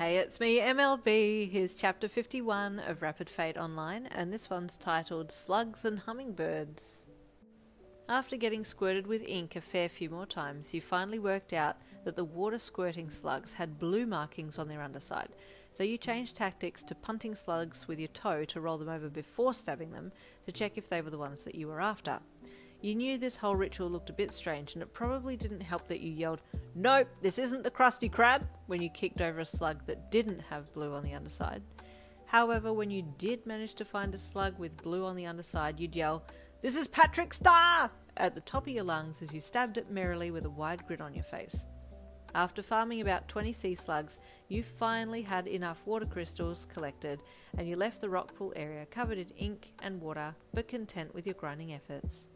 Hey, it's me, MLB. Here's chapter 51 of Rapid Fate Online, and this one's titled Slugs and Hummingbirds. After getting squirted with ink a fair few more times, you finally worked out that the water-squirting slugs had blue markings on their underside, so you changed tactics to punting slugs with your toe to roll them over before stabbing them to check if they were the ones that you were after. You knew this whole ritual looked a bit strange, and it probably didn't help that you yelled, "Nope, this isn't the Krusty Krab," when you kicked over a slug that didn't have blue on the underside. However, when you did manage to find a slug with blue on the underside, you'd yell, "This is Patrick Star!" at the top of your lungs as you stabbed it merrily with a wide grin on your face. After farming about 20 sea slugs, you finally had enough water crystals collected, and you left the rock pool area covered in ink and water, but content with your grinding efforts.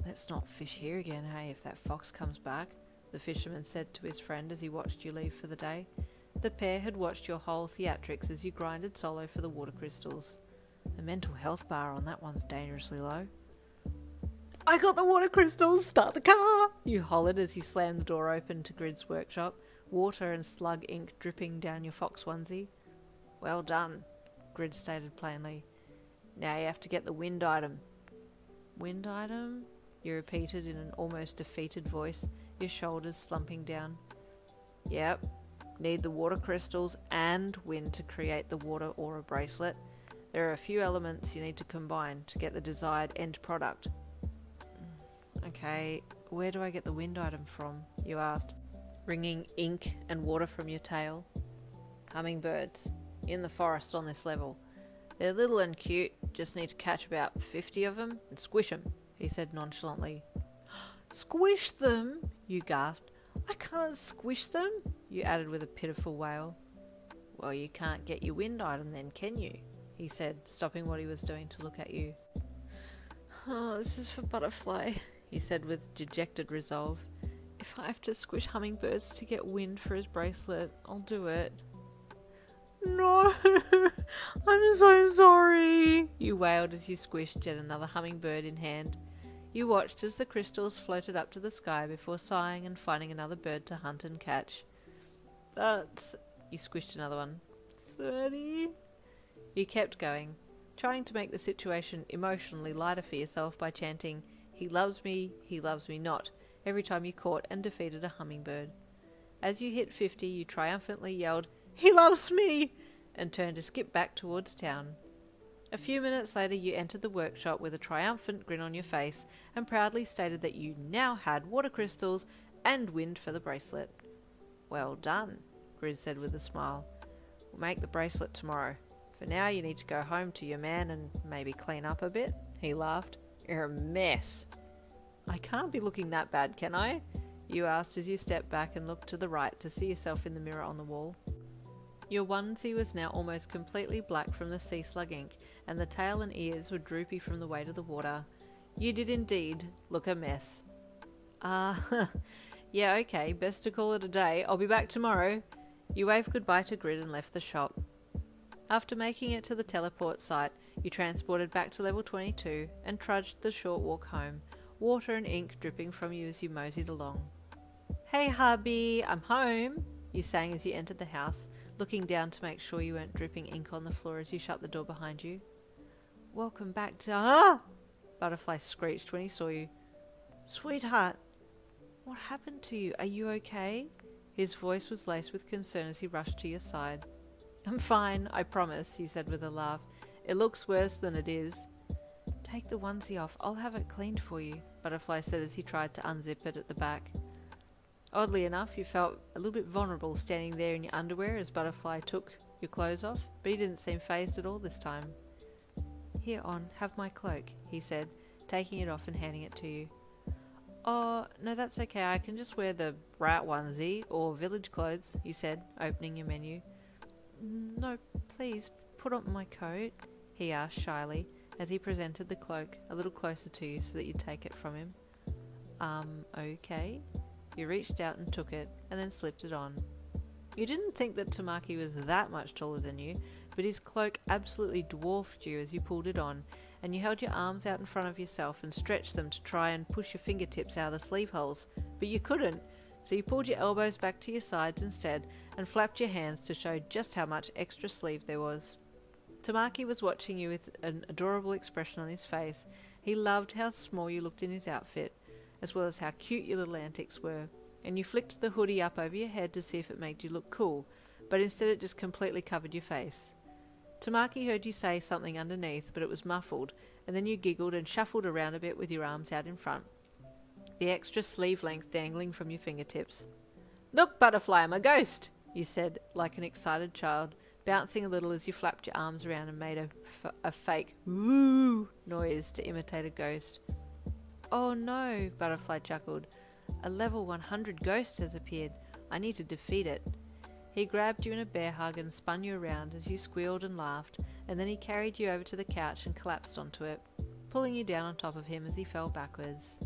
"Let's not fish here again, hey, if that fox comes back," the fisherman said to his friend as he watched you leave for the day. The pair had watched your whole theatrics as you grinded solo for the water crystals. The mental health bar on that one's dangerously low. "I got the water crystals! Start the car!" you hollered as you slammed the door open to Grid's workshop, water and slug ink dripping down your fox onesie. "Well done," Grid stated plainly. "Now you have to get the wind item." "Wind item?" you repeated in an almost defeated voice, your shoulders slumping down. "Yep, need the water crystals and wind to create the water aura bracelet. There are a few elements you need to combine to get the desired end product." "Okay, where do I get the wind item from?" you asked, wringing ink and water from your tail. "Hummingbirds, in the forest on this level. They're little and cute, just need to catch about 50 of them and squish them," he said nonchalantly. "Squish them?" you gasped. "I can't squish them," you added with a pitiful wail. "Well, you can't get your wind item then, can you?" he said, stopping what he was doing to look at you. "Oh, this is for Butterfly," he said with dejected resolve. "If I have to squish hummingbirds to get wind for his bracelet, I'll do it." "No, I'm so sorry," you wailed as you squished yet another hummingbird in hand. You watched as the crystals floated up to the sky before sighing and finding another bird to hunt and catch. "That's..." you squished another one. "30? You kept going, trying to make the situation emotionally lighter for yourself by chanting, he loves me not," every time you caught and defeated a hummingbird. As you hit 50, you triumphantly yelled, "He loves me!" and turned to skip back towards town. A few minutes later, you entered the workshop with a triumphant grin on your face and proudly stated that you now had water crystals and wind for the bracelet. "Well done," Grid said with a smile. "We'll make the bracelet tomorrow. For now, you need to go home to your man and maybe clean up a bit," he laughed. "You're a mess." "I can't be looking that bad, can I?" you asked as you stepped back and looked to the right to see yourself in the mirror on the wall. Your onesie was now almost completely black from the sea slug ink, and the tail and ears were droopy from the weight of the water. You did indeed look a mess. Yeah, okay, best to call it a day. I'll be back tomorrow." You waved goodbye to Grid and left the shop. After making it to the teleport site, you transported back to level 22 and trudged the short walk home, water and ink dripping from you as you moseyed along. "Hey hubby, I'm home," you sang as you entered the house, looking down to make sure you weren't dripping ink on the floor as you shut the door behind you. "Welcome back to..." "Ah!" Butterfly screeched when he saw you. "Sweetheart, what happened to you? Are you okay?" His voice was laced with concern as he rushed to your side. "I'm fine, I promise," he said with a laugh. "It looks worse than it is." "Take the onesie off, I'll have it cleaned for you," Butterfly said as he tried to unzip it at the back. Oddly enough, you felt a little bit vulnerable standing there in your underwear as Butterfly took your clothes off, but he didn't seem fazed at all this time. "Here, have my cloak," he said, taking it off and handing it to you. "Oh, no, that's okay, I can just wear the rat onesie, or village clothes," you said, opening your menu. "No, please, put on my coat," he asked shyly, as he presented the cloak a little closer to you so that you'd take it from him. Okay." You reached out and took it, and then slipped it on. You didn't think that Tamaki was that much taller than you, but his cloak absolutely dwarfed you as you pulled it on, and you held your arms out in front of yourself and stretched them to try and push your fingertips out of the sleeve holes, but you couldn't. so you pulled your elbows back to your sides instead and flapped your hands to show just how much extra sleeve there was. Tamaki was watching you with an adorable expression on his face. He loved how small you looked in his outfit, as well as how cute your little antics were, and you flicked the hoodie up over your head to see if it made you look cool, but instead it just completely covered your face. Tamaki heard you say something underneath, but it was muffled, and then you giggled and shuffled around a bit with your arms out in front, the extra sleeve length dangling from your fingertips. "Look, Butterfly, I'm a ghost," you said, like an excited child, bouncing a little as you flapped your arms around and made a fake "woo" noise to imitate a ghost. "Oh no," Butterfly chuckled. "A level 100 ghost has appeared. I need to defeat it." He grabbed you in a bear hug and spun you around as you squealed and laughed, and then he carried you over to the couch and collapsed onto it, pulling you down on top of him as he fell backwards.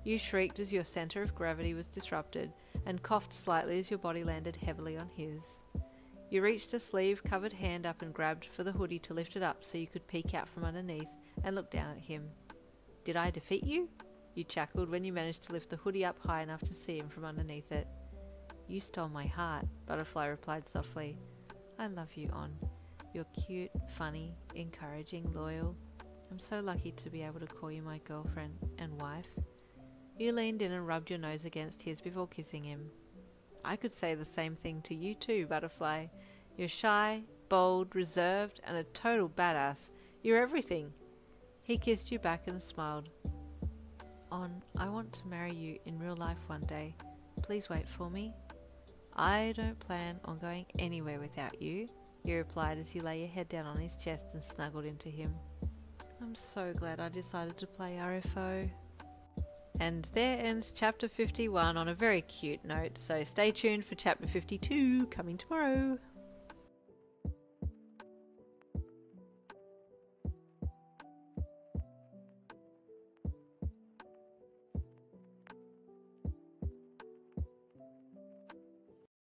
You shrieked as your centre of gravity was disrupted, and coughed slightly as your body landed heavily on his. You reached a sleeve-covered hand up and grabbed for the hoodie to lift it up so you could peek out from underneath and look down at him. "Did I defeat you?" you chuckled when you managed to lift the hoodie up high enough to see him from underneath it. "You stole my heart," Butterfly replied softly. "I love you, On. You're cute, funny, encouraging, loyal. I'm so lucky to be able to call you my girlfriend and wife." You leaned in and rubbed your nose against his before kissing him. "I could say the same thing to you too, Butterfly. You're shy, bold, reserved, and a total badass. You're everything." He kissed you back and smiled. "On, I want to marry you in real life one day. Please wait for me." "I don't plan on going anywhere without you," he replied as you lay your head down on his chest and snuggled into him. "I'm so glad I decided to play RFO." And there ends chapter 51 on a very cute note, so stay tuned for chapter 52 coming tomorrow.